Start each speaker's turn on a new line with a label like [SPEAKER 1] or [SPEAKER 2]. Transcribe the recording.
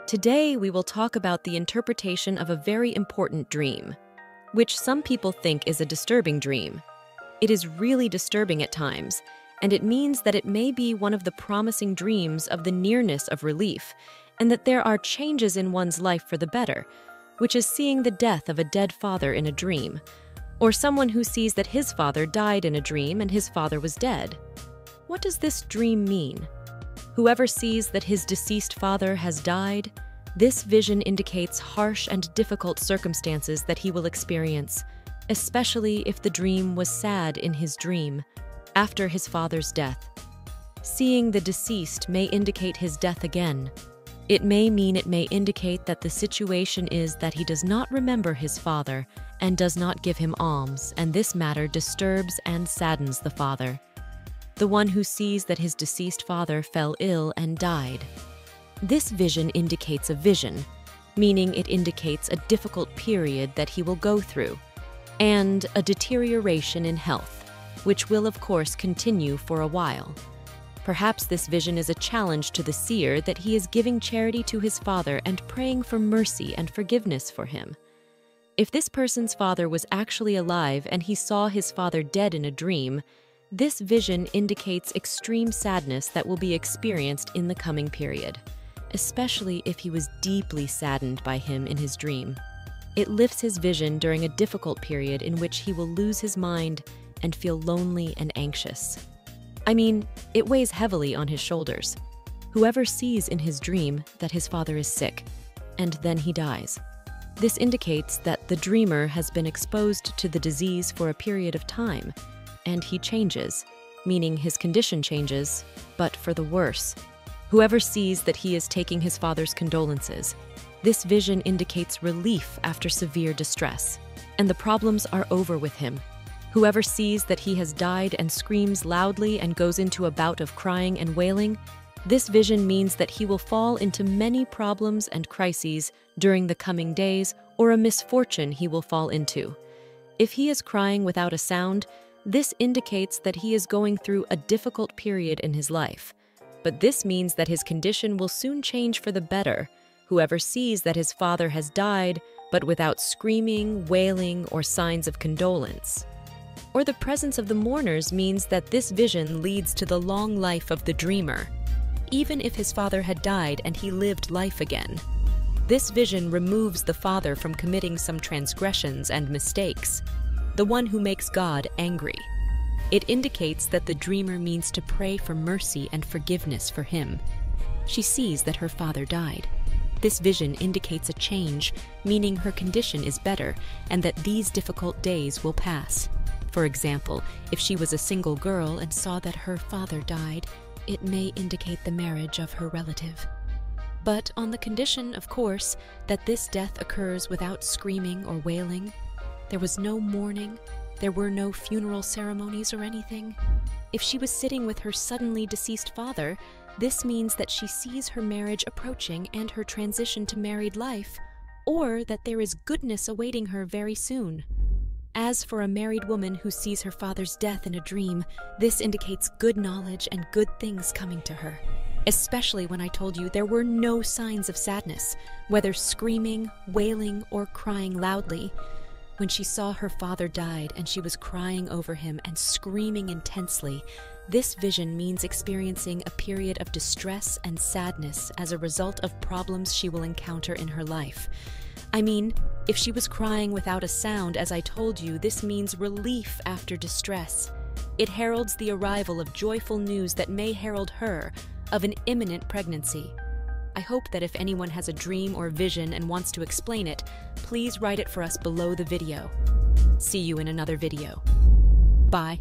[SPEAKER 1] Today, we will talk about the interpretation of a very important dream, which some people think is a disturbing dream. It is really disturbing at times, and it means that it may be one of the promising dreams of the nearness of relief, and that there are changes in one's life for the better, which is seeing the death of a dead father in a dream, or someone who sees that his father died in a dream and his father was dead. What does this dream mean? Whoever sees that his deceased father has died, this vision indicates harsh and difficult circumstances that he will experience, especially if the dream was sad in his dream, after his father's death. Seeing the deceased may indicate his death again. It may indicate that the situation is that he does not remember his father and does not give him alms, and this matter disturbs and saddens the father. The one who sees that his deceased father fell ill and died. This vision indicates a vision, meaning it indicates a difficult period that he will go through, and a deterioration in health, which will of course continue for a while. Perhaps this vision is a challenge to the seer that he is giving charity to his father and praying for mercy and forgiveness for him. If this person's father was actually alive and he saw his father dead in a dream, this vision indicates extreme sadness that will be experienced in the coming period, especially if he was deeply saddened by him in his dream. It lifts his vision during a difficult period in which he will lose his mind and feel lonely and anxious. It weighs heavily on his shoulders. Whoever sees in his dream that his father is sick, and then he dies. This indicates that the dreamer has been exposed to the disease for a period of time, and he changes, meaning his condition changes, but for the worse. Whoever sees that he is taking his father's condolences, this vision indicates relief after severe distress, and the problems are over with him. Whoever sees that he has died and screams loudly and goes into a bout of crying and wailing, this vision means that he will fall into many problems and crises during the coming days, or a misfortune he will fall into. If he is crying without a sound, this indicates that he is going through a difficult period in his life. But this means that his condition will soon change for the better. Whoever sees that his father has died, but without screaming, wailing, or signs of condolence, or the presence of the mourners, means that this vision leads to the long life of the dreamer, even if his father had died and he lived life again. This vision removes the father from committing some transgressions and mistakes, the one who makes God angry. It indicates that the dreamer means to pray for mercy and forgiveness for him. She sees that her father died. This vision indicates a change, meaning her condition is better and that these difficult days will pass. For example, if she was a single girl and saw that her father died, it may indicate the marriage of her relative. But on the condition, of course, that this death occurs without screaming or wailing. There was no mourning, there were no funeral ceremonies or anything. If she was sitting with her suddenly deceased father, this means that she sees her marriage approaching and her transition to married life, or that there is goodness awaiting her very soon. As for a married woman who sees her father's death in a dream, this indicates good knowledge and good things coming to her. Especially when I told you there were no signs of sadness, whether screaming, wailing, or crying loudly. When she saw her father died and she was crying over him and screaming intensely, this vision means experiencing a period of distress and sadness as a result of problems she will encounter in her life. If she was crying without a sound, as I told you, this means relief after distress. It heralds the arrival of joyful news that may herald her of an imminent pregnancy. I hope that if anyone has a dream or vision and wants to explain it, please write it for us below the video. See you in another video. Bye.